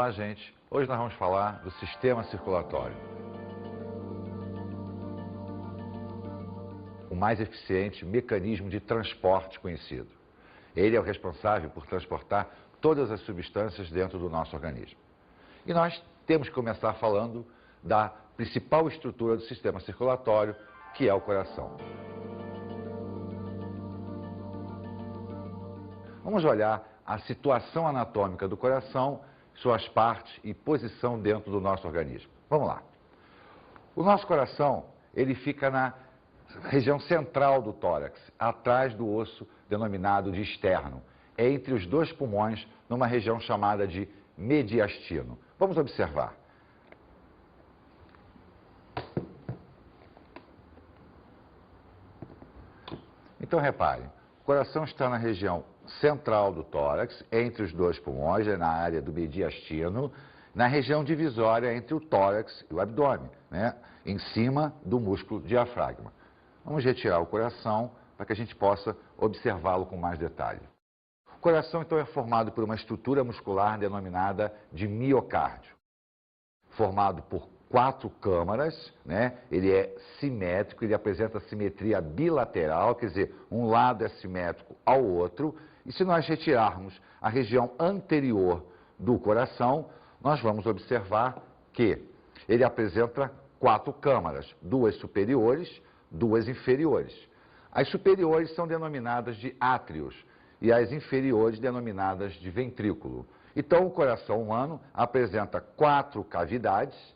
Olá, gente. Hoje nós vamos falar do sistema circulatório. O mais eficiente mecanismo de transporte conhecido. Ele é o responsável por transportar todas as substâncias dentro do nosso organismo. E nós temos que começar falando da principal estrutura do sistema circulatório, que é o coração. Vamos olhar a situação anatômica do coração, suas partes e posição dentro do nosso organismo. Vamos lá. O nosso coração, ele fica na região central do tórax, atrás do osso denominado de externo, entre os dois pulmões, numa região chamada de mediastino. Vamos observar. Então, reparem, o coração está na região central do tórax, entre os dois pulmões, na área do mediastino, na região divisória entre o tórax e o abdômen, né? Em cima do músculo diafragma. Vamos retirar o coração para que a gente possa observá-lo com mais detalhe. O coração, então, é formado por uma estrutura muscular denominada de miocárdio, formado por 4 câmaras, né? Ele é simétrico, ele apresenta simetria bilateral, quer dizer, um lado é simétrico ao outro. E se nós retirarmos a região anterior do coração, nós vamos observar que ele apresenta 4 câmaras, 2 superiores, 2 inferiores. As superiores são denominadas de átrios e as inferiores denominadas de ventrículo. Então, o coração humano apresenta 4 cavidades: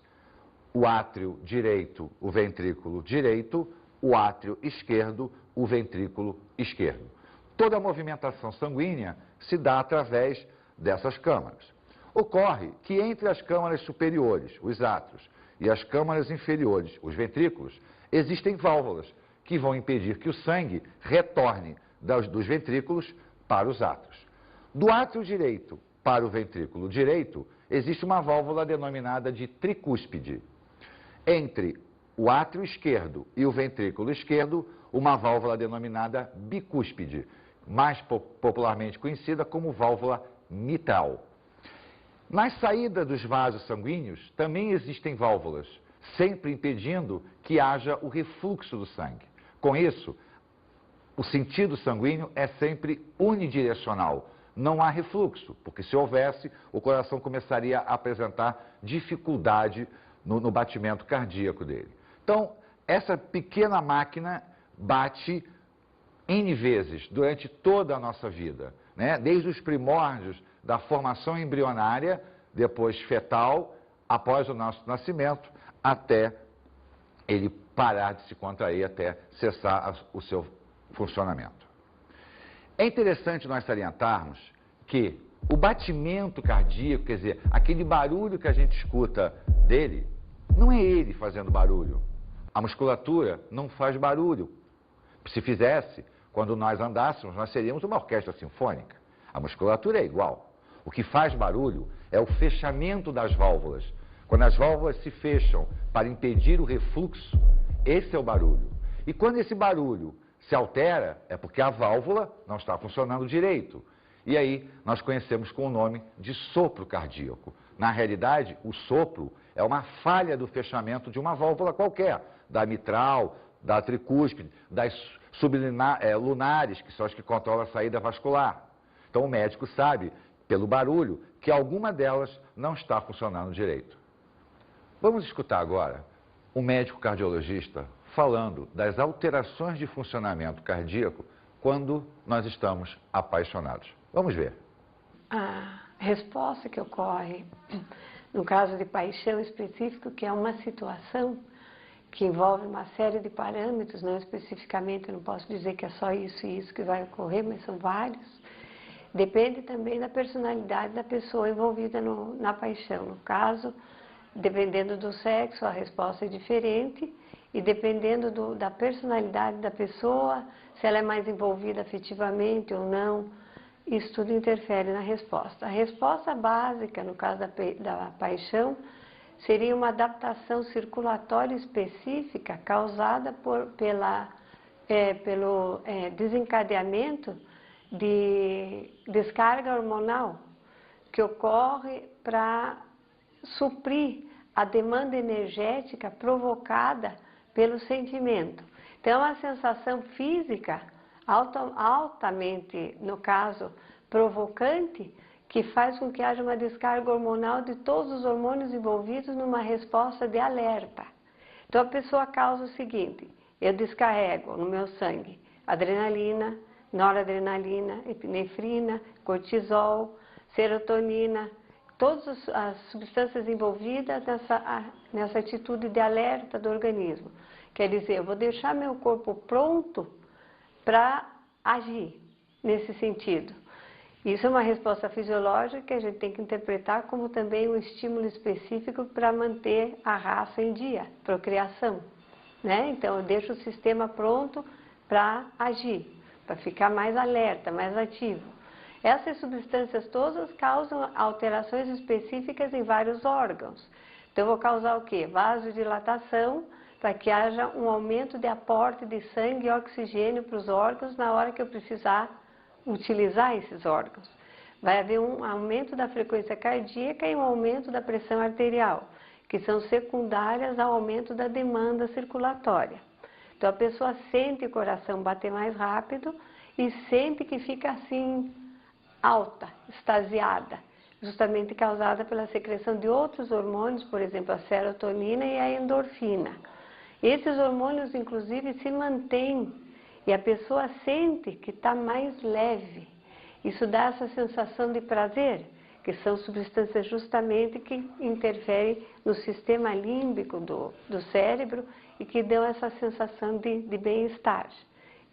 o átrio direito, o ventrículo direito, o átrio esquerdo, o ventrículo esquerdo. Toda a movimentação sanguínea se dá através dessas câmaras. Ocorre que entre as câmaras superiores, os átrios, e as câmaras inferiores, os ventrículos, existem válvulas que vão impedir que o sangue retorne dos ventrículos para os átrios. Do átrio direito para o ventrículo direito, existe uma válvula denominada de tricúspide. Entre o átrio esquerdo e o ventrículo esquerdo, uma válvula denominada bicúspide, mais popularmente conhecida como válvula mitral. Na saída dos vasos sanguíneos também existem válvulas, sempre impedindo que haja o refluxo do sangue. Com isso, o sentido sanguíneo é sempre unidirecional. Não há refluxo, porque se houvesse, o coração começaria a apresentar dificuldade no batimento cardíaco dele. Então, essa pequena máquina bate N vezes durante toda a nossa vida, né? Desde os primórdios da formação embrionária, depois fetal, após o nosso nascimento, até ele parar de se contrair, até cessar o seu funcionamento. É interessante nós salientarmos que o batimento cardíaco, quer dizer, aquele barulho que a gente escuta dele, não é ele fazendo barulho. A musculatura não faz barulho. Se fizesse, quando nós andássemos, nós seríamos uma orquestra sinfônica. A musculatura é igual. O que faz barulho é o fechamento das válvulas. Quando as válvulas se fecham para impedir o refluxo, esse é o barulho. E quando esse barulho se altera, é porque a válvula não está funcionando direito. E aí nós conhecemos com o nome de sopro cardíaco. Na realidade, o sopro é uma falha do fechamento de uma válvula qualquer, da mitral, da tricúspide, das sublunares, que são as que controlam a saída vascular. Então o médico sabe, pelo barulho, que alguma delas não está funcionando direito. Vamos escutar agora um médico cardiologista falando das alterações de funcionamento cardíaco quando nós estamos apaixonados. Vamos ver. A resposta que ocorre no caso de paixão específico, que é uma situação que envolve uma série de parâmetros, não especificamente, eu não posso dizer que é só isso e isso que vai ocorrer, mas são vários. Depende também da personalidade da pessoa envolvida na paixão. No caso, dependendo do sexo, a resposta é diferente, e dependendo da personalidade da pessoa, se ela é mais envolvida afetivamente ou não, isso tudo interfere na resposta. A resposta básica, no caso da paixão, seria uma adaptação circulatória específica causada pelo desencadeamento de descarga hormonal que ocorre para suprir a demanda energética provocada pelo sentimento. Então, a sensação física altamente, no caso, provocante, que faz com que haja uma descarga hormonal de todos os hormônios envolvidos numa resposta de alerta. Então, a pessoa causa o seguinte: eu descarrego no meu sangue adrenalina, noradrenalina, epinefrina, cortisol, serotonina, todas as substâncias envolvidas nessa atitude de alerta do organismo. Quer dizer, eu vou deixar meu corpo pronto para agir nesse sentido. Isso é uma resposta fisiológica que a gente tem que interpretar como também um estímulo específico para manter a raça em dia, procriação, né? Então, eu deixo o sistema pronto para agir, para ficar mais alerta, mais ativo. Essas substâncias todas causam alterações específicas em vários órgãos. Então, eu vou causar o quê? Vasodilatação, para que haja um aumento de aporte de sangue e oxigênio para os órgãos na hora que eu precisar utilizar esses órgãos. Vai haver um aumento da frequência cardíaca e um aumento da pressão arterial, que são secundárias ao aumento da demanda circulatória. Então, a pessoa sente o coração bater mais rápido e sente que fica assim, alta, extasiada, justamente causada pela secreção de outros hormônios, por exemplo, a serotonina e a endorfina. Esses hormônios, inclusive, se mantêm e a pessoa sente que está mais leve. Isso dá essa sensação de prazer, que são substâncias justamente que interferem no sistema límbico do cérebro e que dão essa sensação de bem-estar,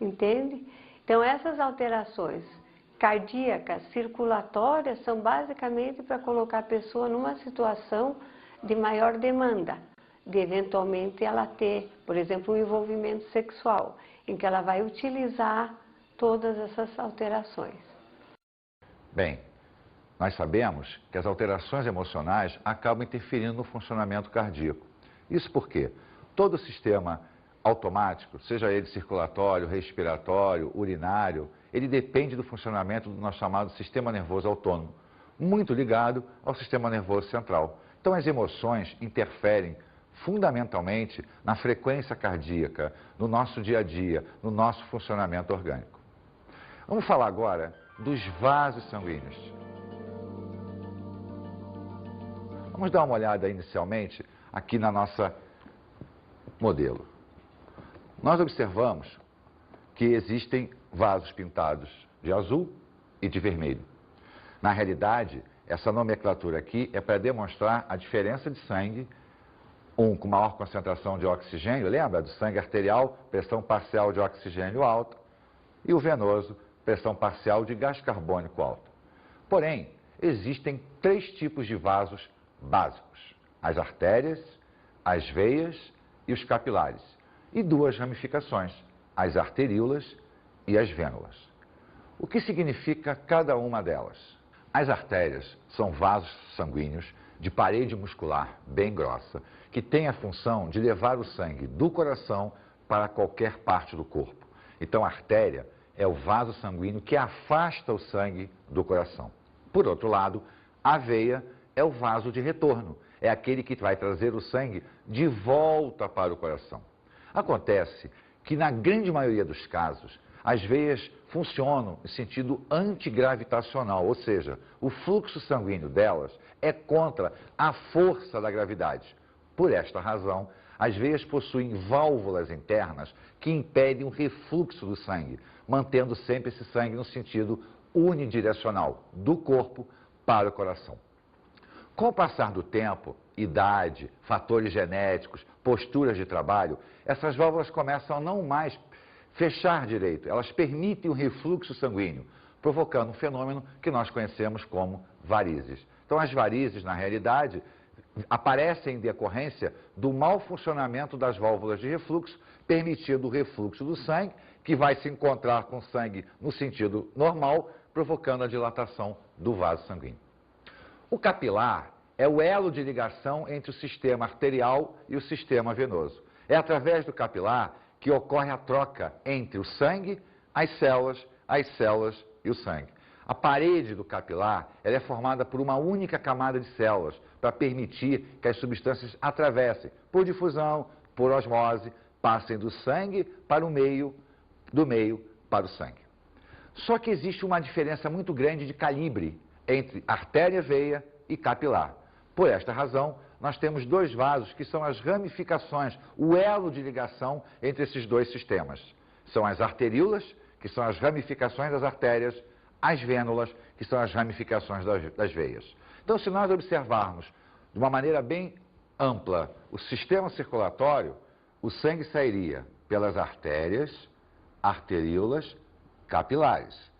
entende? Então, essas alterações cardíacas, circulatórias, são basicamente para colocar a pessoa numa situação de maior demanda, de eventualmente ela ter, por exemplo, um envolvimento sexual, em que ela vai utilizar todas essas alterações. Bem, nós sabemos que as alterações emocionais acabam interferindo no funcionamento cardíaco. Isso porque todo o sistema automático, seja ele circulatório, respiratório, urinário, ele depende do funcionamento do nosso chamado sistema nervoso autônomo, muito ligado ao sistema nervoso central. Então, as emoções interferem fundamentalmente na frequência cardíaca, no nosso dia a dia, no nosso funcionamento orgânico. Vamos falar agora dos vasos sanguíneos. Vamos dar uma olhada inicialmente aqui na nossa modelo. Nós observamos que existem vasos pintados de azul e de vermelho. Na realidade, essa nomenclatura aqui é para demonstrar a diferença de sangue, um com maior concentração de oxigênio, lembra? Do sangue arterial, pressão parcial de oxigênio alta, e o venoso, pressão parcial de gás carbônico alta. Porém, existem 3 tipos de vasos básicos: as artérias, as veias e os capilares, e 2 ramificações, as arteríolas e as vênulas. O que significa cada uma delas? As artérias são vasos sanguíneos de parede muscular bem grossa, que tem a função de levar o sangue do coração para qualquer parte do corpo. Então, a artéria é o vaso sanguíneo que afasta o sangue do coração. Por outro lado, a veia é o vaso de retorno, é aquele que vai trazer o sangue de volta para o coração. Acontece que, na grande maioria dos casos, as veias funcionam em sentido antigravitacional, ou seja, o fluxo sanguíneo delas é contra a força da gravidade. Por esta razão, as veias possuem válvulas internas que impedem o refluxo do sangue, mantendo sempre esse sangue no sentido unidirecional, do corpo para o coração. Com o passar do tempo, idade, fatores genéticos, posturas de trabalho, essas válvulas começam a não mais fechar direito, elas permitem o refluxo sanguíneo, provocando um fenômeno que nós conhecemos como varizes. Então, as varizes, na realidade, aparecem em decorrência do mau funcionamento das válvulas de refluxo, permitindo o refluxo do sangue, que vai se encontrar com o sangue no sentido normal, provocando a dilatação do vaso sanguíneo. O capilar é o elo de ligação entre o sistema arterial e o sistema venoso. É através do capilar que ocorre a troca entre o sangue, as células e o sangue. A parede do capilar ela é formada por uma única camada de células para permitir que as substâncias atravessem por difusão, por osmose, passem do sangue para o meio, do meio para o sangue. Só que existe uma diferença muito grande de calibre entre artéria, veia e capilar. Por esta razão, nós temos dois vasos que são as ramificações, o elo de ligação entre esses dois sistemas. São as arteríolas, que são as ramificações das artérias, as vênulas, que são as ramificações das veias. Então, se nós observarmos de uma maneira bem ampla o sistema circulatório, o sangue sairia pelas artérias, arteríolas, capilares.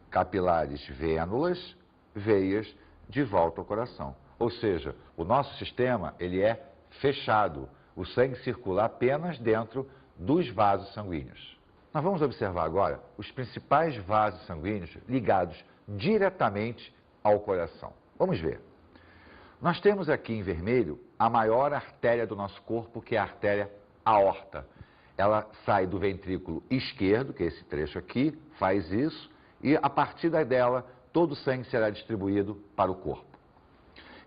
Capilares, vênulas, veias, de volta ao coração. Ou seja, o nosso sistema, ele é fechado. O sangue circula apenas dentro dos vasos sanguíneos. Nós vamos observar agora os principais vasos sanguíneos ligados diretamente ao coração. Vamos ver. Nós temos aqui em vermelho a maior artéria do nosso corpo, que é a artéria aorta. Ela sai do ventrículo esquerdo, que é esse trecho aqui, faz isso, e a partir dela todo o sangue será distribuído para o corpo.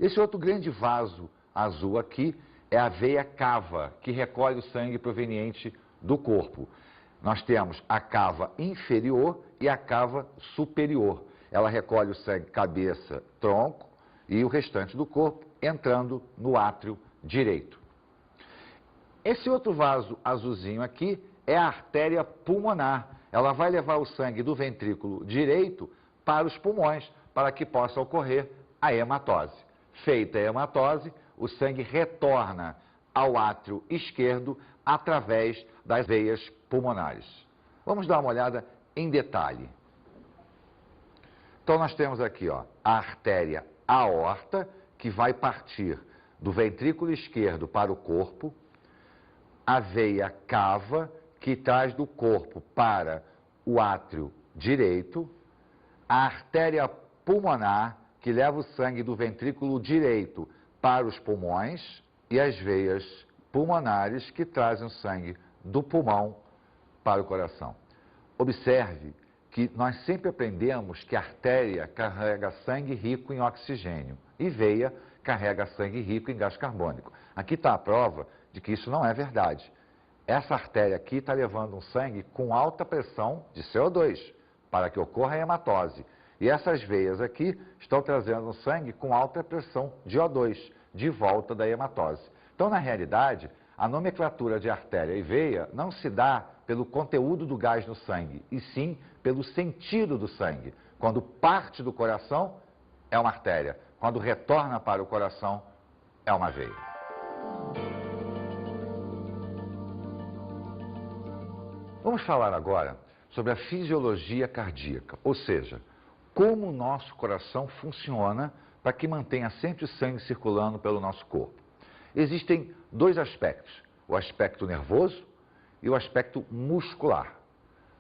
Esse outro grande vaso azul aqui é a veia cava, que recolhe o sangue proveniente do corpo. Nós temos a cava inferior e a cava superior. Ela recolhe o sangue cabeça, tronco e o restante do corpo, entrando no átrio direito. Esse outro vaso azulzinho aqui é a artéria pulmonar. Ela vai levar o sangue do ventrículo direito para os pulmões, para que possa ocorrer a hematose. Feita a hematose, o sangue retorna ao átrio esquerdo através das veias pulmonares. Vamos dar uma olhada em detalhe. Então nós temos aqui a artéria aorta, que vai partir do ventrículo esquerdo para o corpo, a veia cava, que traz do corpo para o átrio direito, a artéria pulmonar, que leva o sangue do ventrículo direito para os pulmões, e as veias pulmonares, que trazem o sangue do pulmão para o coração. Observe que nós sempre aprendemos que a artéria carrega sangue rico em oxigênio e veia carrega sangue rico em gás carbônico. Aqui está a prova de que isso não é verdade. Essa artéria aqui está levando um sangue com alta pressão de CO2 para que ocorra a hematose. E essas veias aqui estão trazendo um sangue com alta pressão de O2 de volta da hematose. Então, na realidade, a nomenclatura de artéria e veia não se dá pelo conteúdo do gás no sangue, e sim pelo sentido do sangue. Quando parte do coração, é uma artéria. Quando retorna para o coração, é uma veia. Vamos falar agora sobre a fisiologia cardíaca, ou seja, como o nosso coração funciona para que mantenha sempre o sangue circulando pelo nosso corpo. Existem dois aspectos, o aspecto nervoso e o aspecto muscular.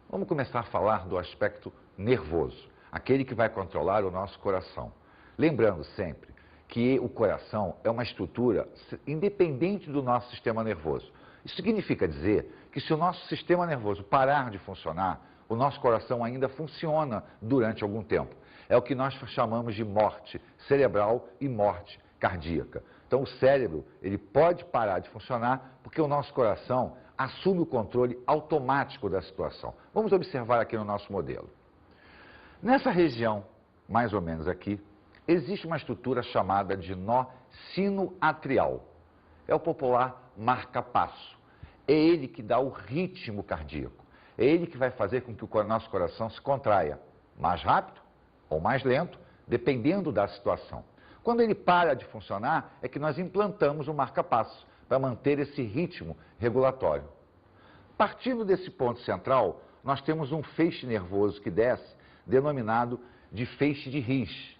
Vamos começar a falar do aspecto nervoso, aquele que vai controlar o nosso coração. Lembrando sempre que o coração é uma estrutura independente do nosso sistema nervoso. Isso significa dizer que se o nosso sistema nervoso parar de funcionar, o nosso coração ainda funciona durante algum tempo. É o que nós chamamos de morte cerebral e morte cardíaca. Então o cérebro, ele pode parar de funcionar porque o nosso coração assume o controle automático da situação. Vamos observar aqui no nosso modelo. Nessa região, mais ou menos aqui, existe uma estrutura chamada de nó sinoatrial. É o popular marca-passo. É ele que dá o ritmo cardíaco. É ele que vai fazer com que o nosso coração se contraia mais rápido ou mais lento, dependendo da situação. Quando ele para de funcionar, é que nós implantamos o marca-passo para manter esse ritmo regulatório. Partindo desse ponto central, nós temos um feixe nervoso que desce, denominado de feixe de His,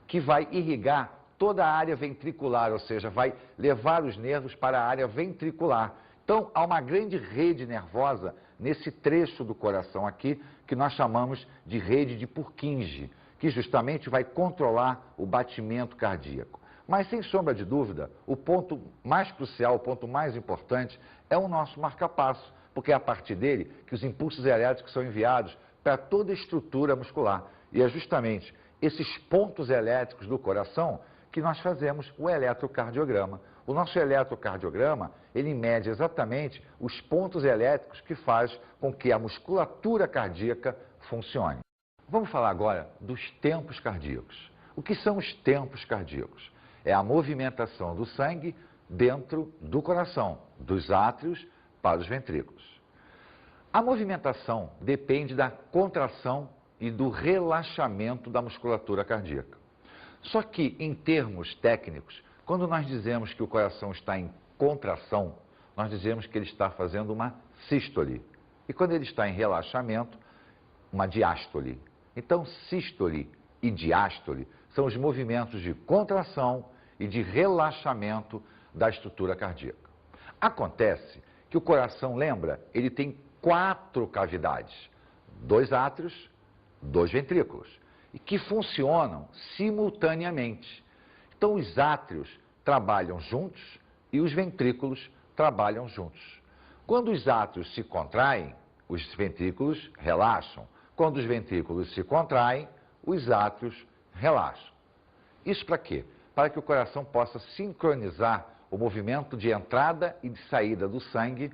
que vai irrigar toda a área ventricular, ou seja, vai levar os nervos para a área ventricular. Então, há uma grande rede nervosa nesse trecho do coração aqui, que nós chamamos de rede de Purkinje, que justamente vai controlar o batimento cardíaco. Mas, sem sombra de dúvida, o ponto mais crucial, o ponto mais importante, é o nosso marca-passo, porque é a partir dele que os impulsos elétricos são enviados para toda a estrutura muscular. E é justamente esses pontos elétricos do coração que nós fazemos o eletrocardiograma. O nosso eletrocardiograma, ele mede exatamente os pontos elétricos que faz com que a musculatura cardíaca funcione. Vamos falar agora dos tempos cardíacos. O que são os tempos cardíacos? É a movimentação do sangue dentro do coração, dos átrios para os ventrículos. A movimentação depende da contração e do relaxamento da musculatura cardíaca. Só que, em termos técnicos, quando nós dizemos que o coração está em contração, nós dizemos que ele está fazendo uma sístole. E quando ele está em relaxamento, uma diástole. Então, sístole e diástole são os movimentos de contração e de relaxamento da estrutura cardíaca. Acontece que o coração, lembra, ele tem 4 cavidades, 2 átrios, 2 ventrículos, e que funcionam simultaneamente. Então, os átrios trabalham juntos e os ventrículos trabalham juntos. Quando os átrios se contraem, os ventrículos relaxam. Quando os ventrículos se contraem, os átrios relaxam. Isso para quê? Para que o coração possa sincronizar o movimento de entrada e de saída do sangue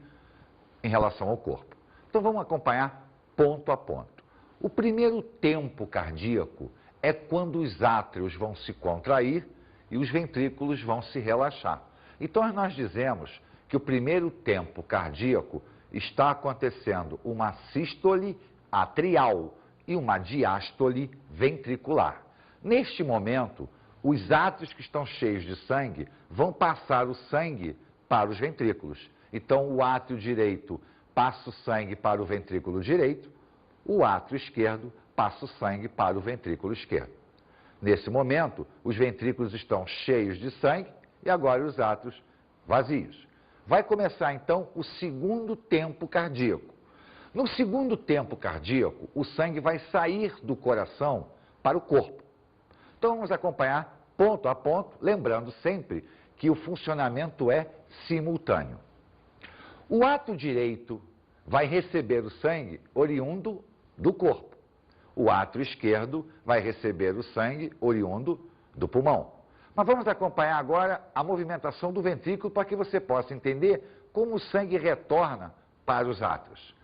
em relação ao corpo. Então vamos acompanhar ponto a ponto. O primeiro tempo cardíaco é quando os átrios vão se contrair e os ventrículos vão se relaxar. Então nós dizemos que o primeiro tempo cardíaco está acontecendo uma sístole atrial e uma diástole ventricular. Neste momento, os átrios que estão cheios de sangue vão passar o sangue para os ventrículos. Então, o átrio direito passa o sangue para o ventrículo direito, o átrio esquerdo passa o sangue para o ventrículo esquerdo. Nesse momento, os ventrículos estão cheios de sangue e agora os átrios vazios. Vai começar, então, o segundo tempo cardíaco. No segundo tempo cardíaco, o sangue vai sair do coração para o corpo. Então, vamos acompanhar ponto a ponto, lembrando sempre que o funcionamento é simultâneo. O átrio direito vai receber o sangue oriundo do corpo. O átrio esquerdo vai receber o sangue oriundo do pulmão. Mas vamos acompanhar agora a movimentação do ventrículo para que você possa entender como o sangue retorna para os átrios.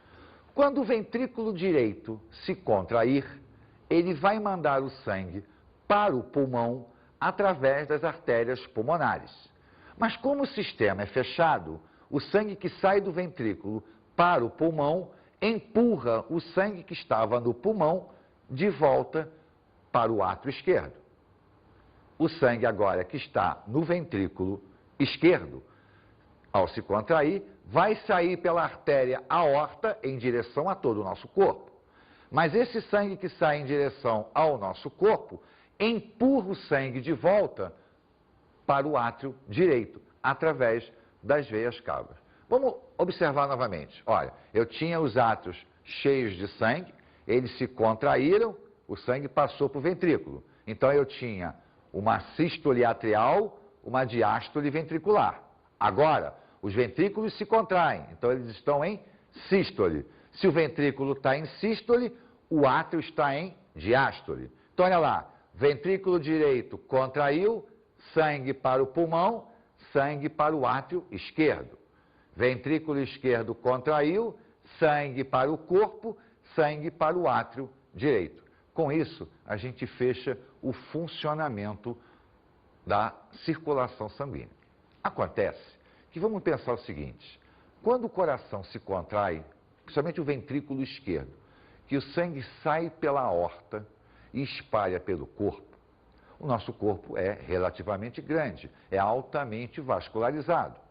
Quando o ventrículo direito se contrair, ele vai mandar o sangue para o pulmão através das artérias pulmonares. Mas como o sistema é fechado, o sangue que sai do ventrículo para o pulmão empurra o sangue que estava no pulmão de volta para o átrio esquerdo. O sangue agora que está no ventrículo esquerdo, ao se contrair, vai sair pela artéria aorta em direção a todo o nosso corpo. Mas esse sangue que sai em direção ao nosso corpo empurra o sangue de volta para o átrio direito, através das veias cavas. Vamos observar novamente. Olha, eu tinha os átrios cheios de sangue, eles se contraíram, o sangue passou para o ventrículo. Então eu tinha uma sístole atrial, uma diástole ventricular. Agora, os ventrículos se contraem, então eles estão em sístole. Se o ventrículo está em sístole, o átrio está em diástole. Então olha lá, ventrículo direito contraiu, sangue para o pulmão, sangue para o átrio esquerdo. Ventrículo esquerdo contraiu, sangue para o corpo, sangue para o átrio direito. Com isso, a gente fecha o funcionamento da circulação sanguínea. Acontece que vamos pensar o seguinte, quando o coração se contrai, principalmente o ventrículo esquerdo, que o sangue sai pela aorta e espalha pelo corpo, o nosso corpo é relativamente grande, é altamente vascularizado.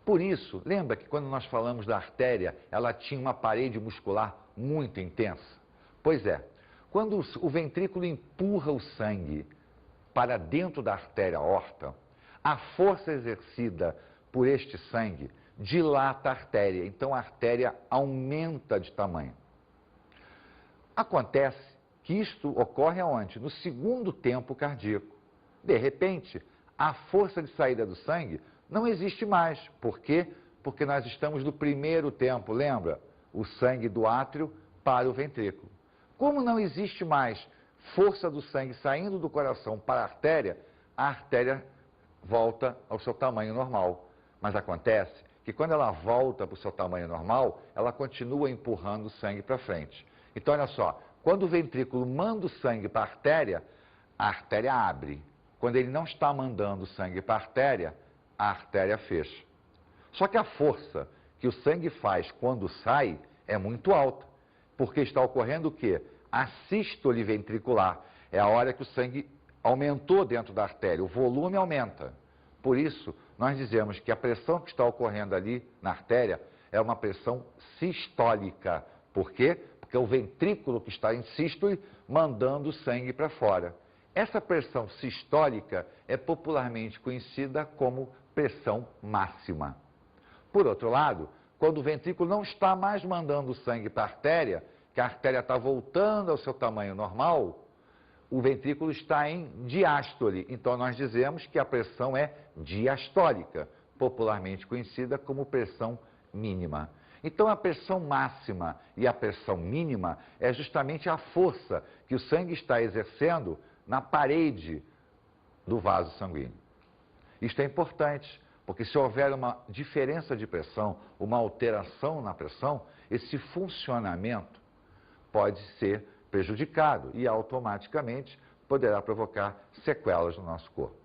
Por isso, lembra que quando nós falamos da artéria, ela tinha uma parede muscular muito intensa? Pois é, quando o ventrículo empurra o sangue para dentro da artéria aorta, a força exercida por este sangue dilata a artéria, então a artéria aumenta de tamanho. Acontece que isto ocorre aonde? No segundo tempo cardíaco. De repente, a força de saída do sangue não existe mais. Por quê? Porque nós estamos no primeiro tempo, lembra? O sangue do átrio para o ventrículo. Como não existe mais força do sangue saindo do coração para a artéria volta ao seu tamanho normal. Mas acontece que quando ela volta para o seu tamanho normal, ela continua empurrando o sangue para frente. Então, olha só, quando o ventrículo manda o sangue para a artéria abre. Quando ele não está mandando sangue para a artéria fecha. Só que a força que o sangue faz quando sai é muito alta, porque está ocorrendo o quê? A sístole ventricular. É a hora que o sangue aumentou dentro da artéria, o volume aumenta. Por isso, nós dizemos que a pressão que está ocorrendo ali na artéria é uma pressão sistólica. Por quê? Porque é o ventrículo que está em sístole mandando o sangue para fora. Essa pressão sistólica é popularmente conhecida como pressão máxima. Por outro lado, quando o ventrículo não está mais mandando sangue para a artéria, que a artéria está voltando ao seu tamanho normal, o ventrículo está em diástole. Então, nós dizemos que a pressão é diastólica, popularmente conhecida como pressão mínima. Então, a pressão máxima e a pressão mínima é justamente a força que o sangue está exercendo na parede do vaso sanguíneo. Isto é importante, porque se houver uma diferença de pressão, uma alteração na pressão, esse funcionamento pode ser prejudicado e automaticamente poderá provocar sequelas no nosso corpo.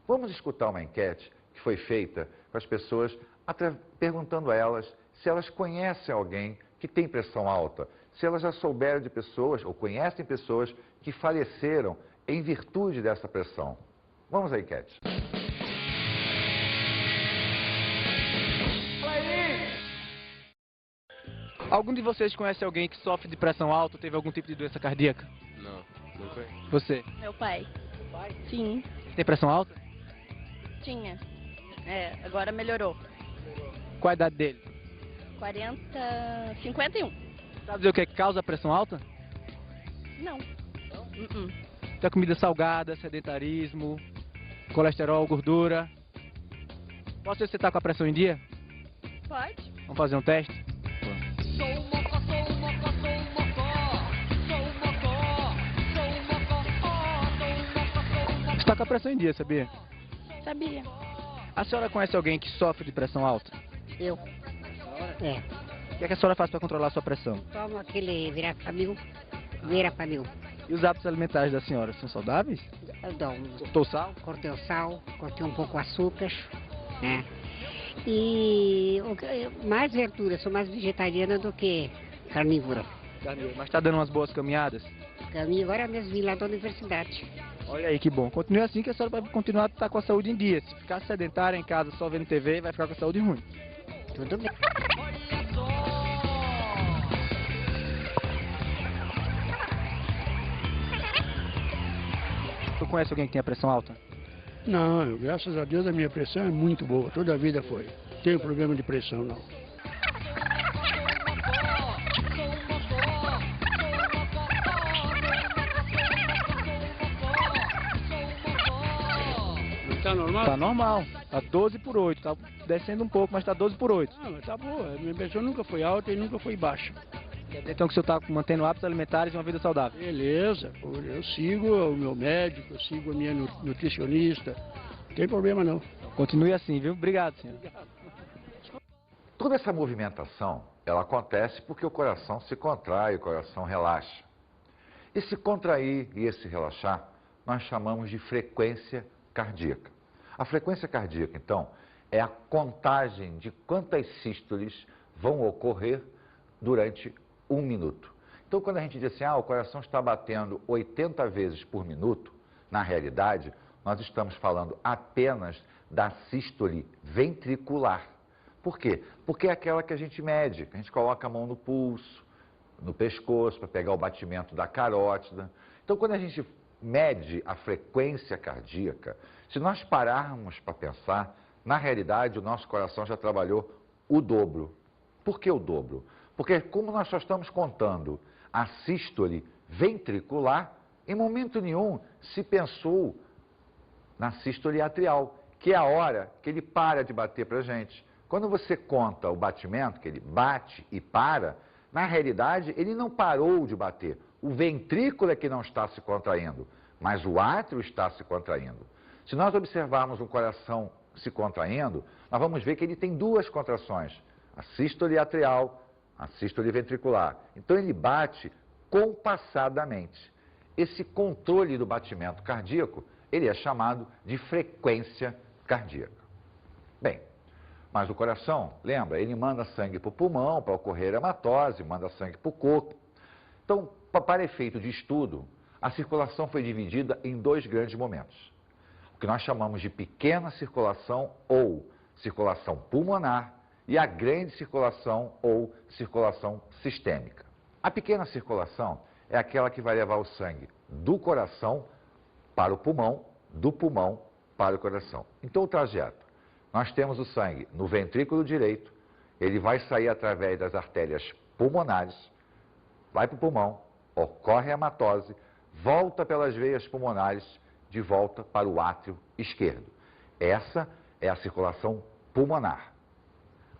Vamos escutar uma enquete que foi feita com as pessoas, perguntando a elas se elas conhecem alguém que tem pressão alta, se elas já souberam de pessoas ou conhecem pessoas que faleceram em virtude dessa pressão. Vamos à enquete. Algum de vocês conhece alguém que sofre de pressão alta ou teve algum tipo de doença cardíaca? Não, nunca. Você? Meu pai. Pai? Sim, Tem pressão alta? tinha. Agora melhorou. Qual a idade dele? 51. Sabe dizer o que é que causa a pressão alta? Não. Tem comida salgada, sedentarismo, colesterol, gordura. Posso ver se você está com a pressão em dia? Pode. Vamos fazer um teste? Sou o mocó, sou o mocó, sou o mocó. Sou o mocó, sou o mocó, sou o mocó, sou o mocó. Você está com a pressão em dia, sabia? Sabia. A senhora conhece alguém que sofre de pressão alta? Eu. É. O que é que a senhora faz para controlar a sua pressão? Tomo aquele Verapamil. E os hábitos alimentares da senhora são saudáveis? Eu dou. Cortou sal? Cortei o sal, cortei um pouco o açúcar, né? E mais verdura, sou mais vegetariana do que carnívora. Mas está dando umas boas caminhadas? Caminho agora mesmo vim lá da universidade. Olha aí que bom. Continue assim que a senhora vai continuar a estar com a saúde em dia. Se ficar sedentária em casa só vendo TV, vai ficar com a saúde ruim. Tudo bem. Olha só. Tu conhece alguém que tem a pressão alta? Não, graças a Deus a minha pressão é muito boa, toda a vida foi. Não tenho problema de pressão, não. Tá normal? Tá normal. Tá 12 por 8. Tá descendo um pouco, mas tá 12 por 8. Ah, mas tá boa. Minha pressão nunca foi alta e nunca foi baixa. Então que o senhor tá mantendo hábitos alimentares e uma vida saudável. Beleza, eu sigo o meu médico, eu sigo a minha nutricionista. Não tem problema não. Continue assim, viu? Obrigado, senhor. Toda essa movimentação, ela acontece porque o coração se contrai, o coração relaxa. Esse contrair e esse relaxar, nós chamamos de frequência cardíaca. A frequência cardíaca, então, é a contagem de quantas sístoles vão ocorrer durante 1 minuto. Então, quando a gente diz assim, o coração está batendo 80 vezes por minuto, na realidade, nós estamos falando apenas da sístole ventricular. Por quê? Porque é aquela que a gente mede, que a gente coloca a mão no pulso, no pescoço, para pegar o batimento da carótida. Então, quando a gente mede a frequência cardíaca, se nós pararmos para pensar, na realidade, o nosso coração já trabalhou o dobro. Por que o dobro? Porque como nós só estamos contando a sístole ventricular, em momento nenhum se pensou na sístole atrial, que é a hora que ele para de bater para a gente. Quando você conta o batimento, que ele bate e para, na realidade ele não parou de bater. O ventrículo é que não está se contraindo, mas o átrio está se contraindo. Se nós observarmos um coração se contraindo, nós vamos ver que ele tem duas contrações, a sístole atrial, a sístole ventricular. Então ele bate compassadamente. Esse controle do batimento cardíaco, ele é chamado de frequência cardíaca. Bem, mas o coração, lembra, ele manda sangue para o pulmão para ocorrer hematose, manda sangue para o corpo. Então, para efeito de estudo, a circulação foi dividida em dois grandes momentos. O que nós chamamos de pequena circulação ou circulação pulmonar e a grande circulação ou circulação sistêmica. A pequena circulação é aquela que vai levar o sangue do coração para o pulmão, do pulmão para o coração. Então, o trajeto. Nós temos o sangue no ventrículo direito, ele vai sair através das artérias pulmonares, vai para o pulmão, ocorre a hematose, volta pelas veias pulmonares, de volta para o átrio esquerdo. Essa é a circulação pulmonar.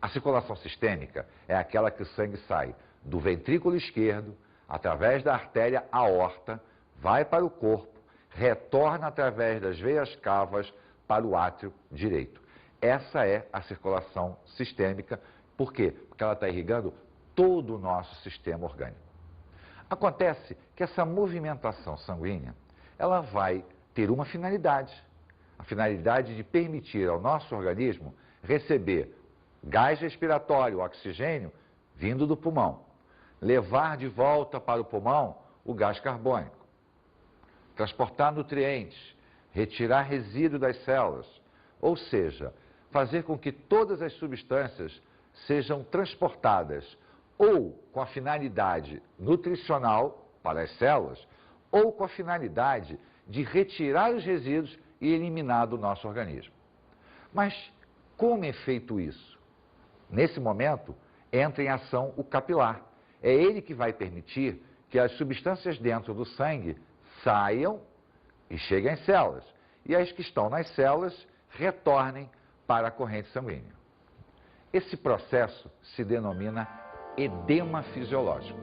A circulação sistêmica é aquela que o sangue sai do ventrículo esquerdo, através da artéria aorta, vai para o corpo, retorna através das veias cavas para o átrio direito. Essa é a circulação sistêmica. Por quê? Porque ela está irrigando todo o nosso sistema orgânico. Acontece que essa movimentação sanguínea, ela vai ter uma finalidade. A finalidade de permitir ao nosso organismo receber gás respiratório, oxigênio, vindo do pulmão. Levar de volta para o pulmão o gás carbônico. Transportar nutrientes, retirar resíduo das células. Ou seja, fazer com que todas as substâncias sejam transportadas ou com a finalidade nutricional para as células, ou com a finalidade de retirar os resíduos e eliminar do nosso organismo. Mas como é feito isso? Nesse momento, entra em ação o capilar. É ele que vai permitir que as substâncias dentro do sangue saiam e cheguem às células. E as que estão nas células retornem para a corrente sanguínea. Esse processo se denomina edema fisiológico.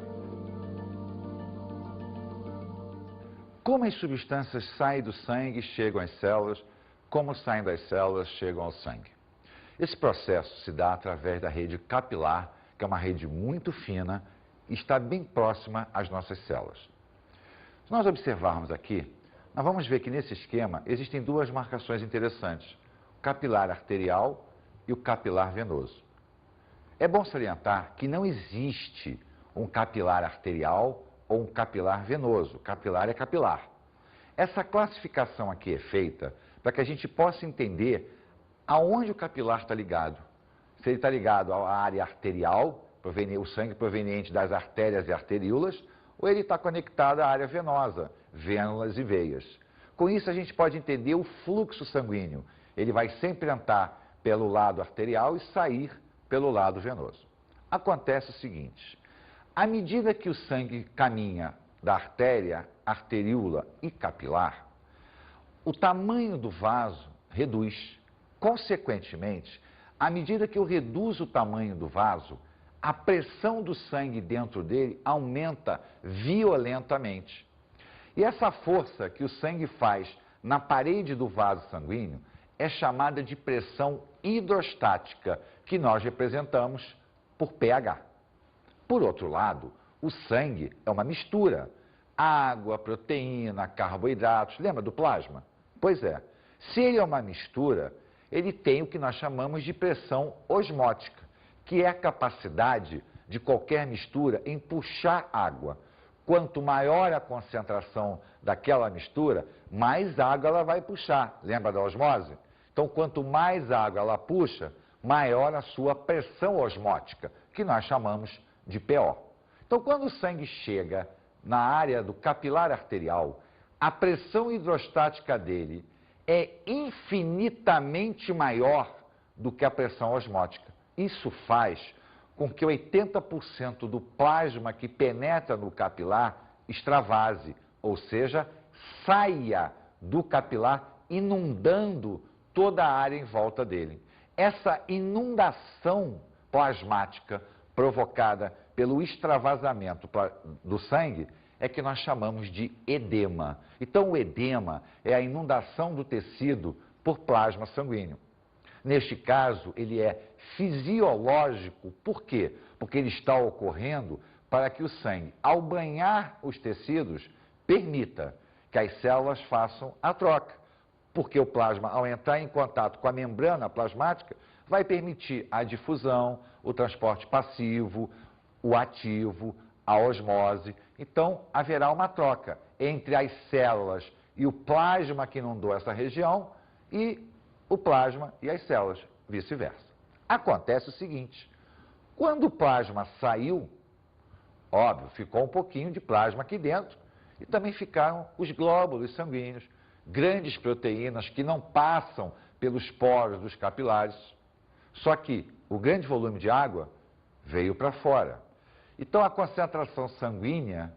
Como as substâncias saem do sangue e chegam às células, como saem das células chegam ao sangue. Esse processo se dá através da rede capilar, que é uma rede muito fina e está bem próxima às nossas células. Se nós observarmos aqui, nós vamos ver que nesse esquema existem duas marcações interessantes, o capilar arterial e o capilar venoso. É bom salientar que não existe um capilar arterial ou um capilar venoso. Capilar é capilar. Essa classificação aqui é feita para que a gente possa entender aonde o capilar está ligado. Se ele está ligado à área arterial, o sangue proveniente das artérias e arteríolas, ou ele está conectado à área venosa, vênulas e veias. Com isso a gente pode entender o fluxo sanguíneo. Ele vai sempre entrar pelo lado arterial e sair pelo lado venoso. Acontece o seguinte, à medida que o sangue caminha da artéria, arteríola e capilar, o tamanho do vaso reduz. Consequentemente, à medida que eu reduzo o tamanho do vaso, a pressão do sangue dentro dele aumenta violentamente. E essa força que o sangue faz na parede do vaso sanguíneo é chamada de pressão hidrostática, que nós representamos por pH. Por outro lado, o sangue é uma mistura. Água, proteína, carboidratos. Lembra do plasma? Pois é. Se ele é uma mistura, ele tem o que nós chamamos de pressão osmótica, que é a capacidade de qualquer mistura em puxar água. Quanto maior a concentração daquela mistura, mais água ela vai puxar. Lembra da osmose? Então, quanto mais água ela puxa, maior a sua pressão osmótica, que nós chamamos de PO. Então, quando o sangue chega na área do capilar arterial, a pressão hidrostática dele é infinitamente maior do que a pressão osmótica. Isso faz com que 80% do plasma que penetra no capilar extravase, ou seja, saia do capilar inundando toda a área em volta dele. Essa inundação plasmática provocada pelo extravasamento do sangue é que nós chamamos de edema. Então, o edema é a inundação do tecido por plasma sanguíneo. Neste caso, ele é fisiológico. Por quê? Porque ele está ocorrendo para que o sangue, ao banhar os tecidos, permita que as células façam a troca. Porque o plasma, ao entrar em contato com a membrana plasmática, vai permitir a difusão, o transporte passivo, o ativo, a osmose. Então, haverá uma troca entre as células e o plasma que inundou essa região e o plasma e as células, vice-versa. Acontece o seguinte, quando o plasma saiu, óbvio, ficou um pouquinho de plasma aqui dentro e também ficaram os glóbulos sanguíneos, grandes proteínas que não passam pelos poros dos capilares. Só que o grande volume de água veio para fora. Então a concentração sanguínea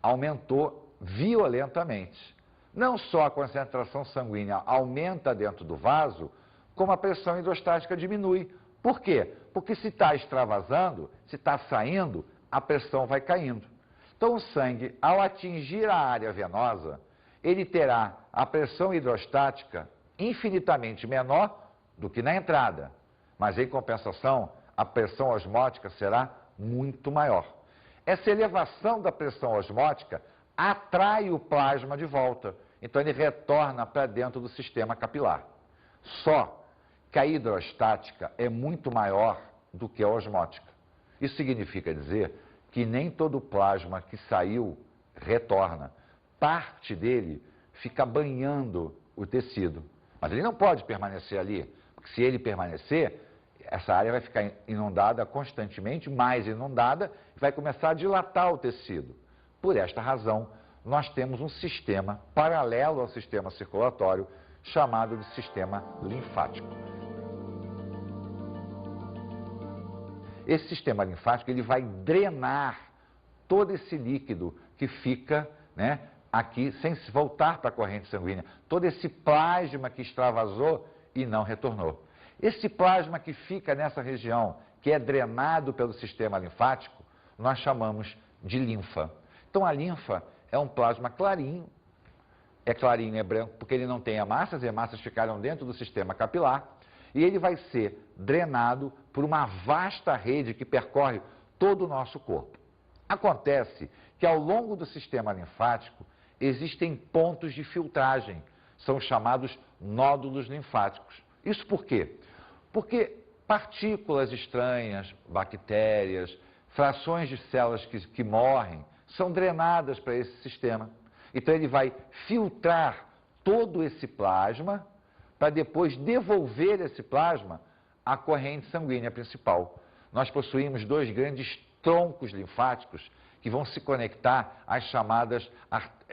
aumentou violentamente. Não só a concentração sanguínea aumenta dentro do vaso, como a pressão hidrostática diminui. Por quê? Porque se está extravasando, se está saindo, a pressão vai caindo. Então o sangue, ao atingir a área venosa, ele terá a pressão hidrostática infinitamente menor do que na entrada. Mas, em compensação, a pressão osmótica será muito maior. Essa elevação da pressão osmótica atrai o plasma de volta. Então, ele retorna para dentro do sistema capilar. Só que a hidrostática é muito maior do que a osmótica. Isso significa dizer que nem todo o plasma que saiu retorna. Parte dele fica banhando o tecido. Mas ele não pode permanecer ali, porque se ele permanecer, essa área vai ficar inundada constantemente, mais inundada, e vai começar a dilatar o tecido. Por esta razão, nós temos um sistema paralelo ao sistema circulatório, chamado de sistema linfático. Esse sistema linfático ele vai drenar todo esse líquido que fica, né, aqui sem se voltar para a corrente sanguínea, todo esse plasma que extravasou e não retornou. Esse plasma que fica nessa região, que é drenado pelo sistema linfático, nós chamamos de linfa. Então a linfa é um plasma clarinho, é clarinho, é branco, porque ele não tem hemácias, as hemácias ficaram dentro do sistema capilar, e ele vai ser drenado por uma vasta rede que percorre todo o nosso corpo. Acontece que ao longo do sistema linfático existem pontos de filtragem, são chamados nódulos linfáticos. Isso por quê? Porque partículas estranhas, bactérias, frações de células que morrem, são drenadas para esse sistema. Então ele vai filtrar todo esse plasma para depois devolver esse plasma à corrente sanguínea principal. Nós possuímos dois grandes troncos linfáticos que vão se conectar às chamadas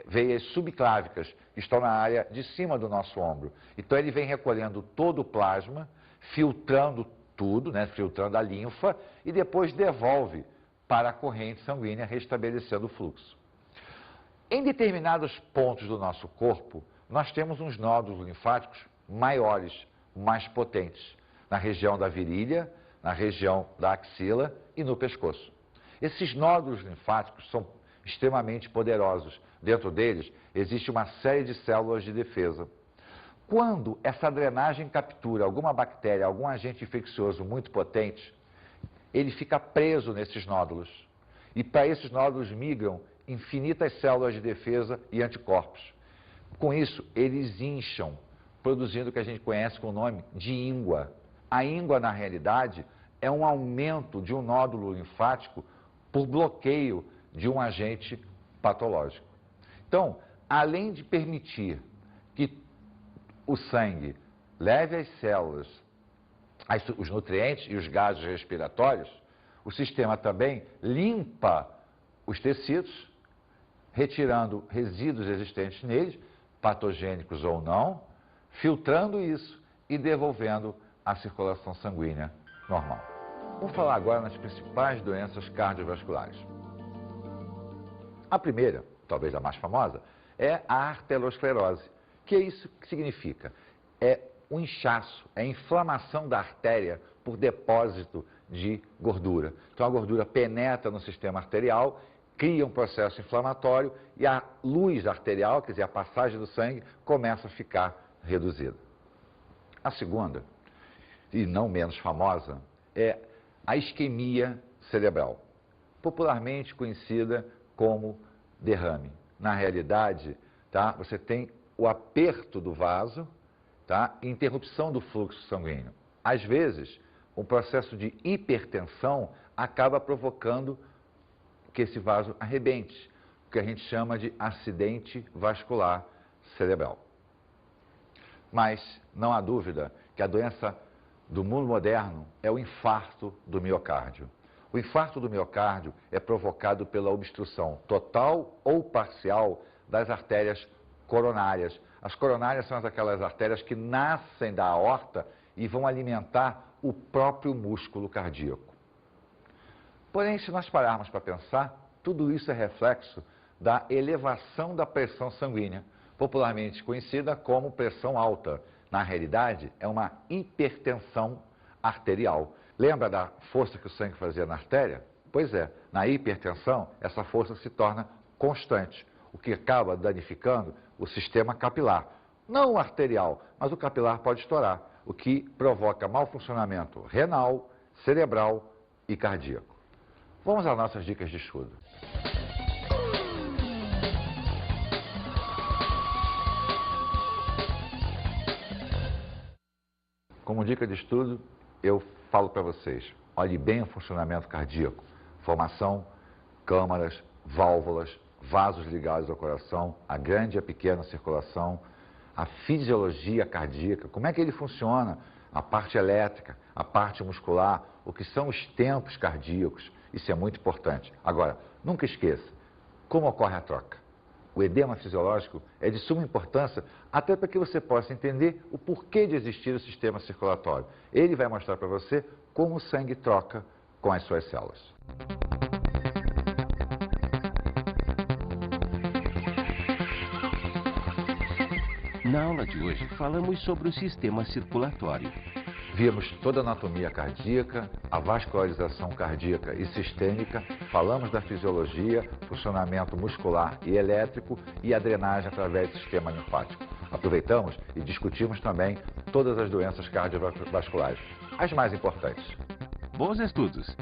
veias subclávicas, que estão na área de cima do nosso ombro. Então ele vem recolhendo todo o plasma, filtrando tudo, né, filtrando a linfa, e depois devolve para a corrente sanguínea, restabelecendo o fluxo. Em determinados pontos do nosso corpo, nós temos uns nódulos linfáticos maiores, mais potentes, na região da virilha, na região da axila e no pescoço. Esses nódulos linfáticos são extremamente poderosos. Dentro deles existe uma série de células de defesa. Quando essa drenagem captura alguma bactéria, algum agente infeccioso muito potente, ele fica preso nesses nódulos. E para esses nódulos migram infinitas células de defesa e anticorpos. Com isso, eles incham, produzindo o que a gente conhece com o nome de íngua. A íngua, na realidade, é um aumento de um nódulo linfático por bloqueio de um agente patológico. Então, além de permitir que o sangue leve às células os nutrientes e os gases respiratórios, o sistema também limpa os tecidos, retirando resíduos existentes neles, patogênicos ou não, filtrando isso e devolvendo a circulação sanguínea normal. Vamos falar agora nas principais doenças cardiovasculares. A primeira, talvez a mais famosa, é a arteriosclerose. Que é isso que significa? É o inchaço, é a inflamação da artéria por depósito de gordura. Então a gordura penetra no sistema arterial, cria um processo inflamatório e a luz arterial, quer dizer, a passagem do sangue, começa a ficar reduzida. A segunda, e não menos famosa, é a isquemia cerebral, popularmente conhecida como derrame. Na realidade, tá, você tem o aperto do vaso, tá, e interrupção do fluxo sanguíneo. Às vezes, um processo de hipertensão acaba provocando que esse vaso arrebente, o que a gente chama de acidente vascular cerebral. Mas não há dúvida que a doença do mundo moderno é o infarto do miocárdio. O infarto do miocárdio é provocado pela obstrução total ou parcial das artérias coronárias. As coronárias são aquelas artérias que nascem da aorta e vão alimentar o próprio músculo cardíaco. Porém, se nós pararmos para pensar, tudo isso é reflexo da elevação da pressão sanguínea, popularmente conhecida como pressão alta. Na realidade, é uma hipertensão arterial. Lembra da força que o sangue fazia na artéria? Pois é, na hipertensão, essa força se torna constante, o que acaba danificando o sistema capilar. Não o arterial, mas o capilar pode estourar, o que provoca mau funcionamento renal, cerebral e cardíaco. Vamos às nossas dicas de estudo. Como dica de estudo, eu falo para vocês, olhe bem o funcionamento cardíaco, formação, câmaras, válvulas, vasos ligados ao coração, a grande e a pequena circulação, a fisiologia cardíaca, como é que ele funciona, a parte elétrica, a parte muscular, o que são os tempos cardíacos, isso é muito importante. Agora, nunca esqueça, como ocorre a troca? O edema fisiológico é de suma importância até para que você possa entender o porquê de existir o sistema circulatório. Ele vai mostrar para você como o sangue troca com as suas células. Na aula de hoje, falamos sobre o sistema circulatório. Vimos toda a anatomia cardíaca, a vascularização cardíaca e sistêmica, falamos da fisiologia, funcionamento muscular e elétrico e a drenagem através do sistema linfático. Aproveitamos e discutimos também todas as doenças cardiovasculares, as mais importantes. Bons estudos!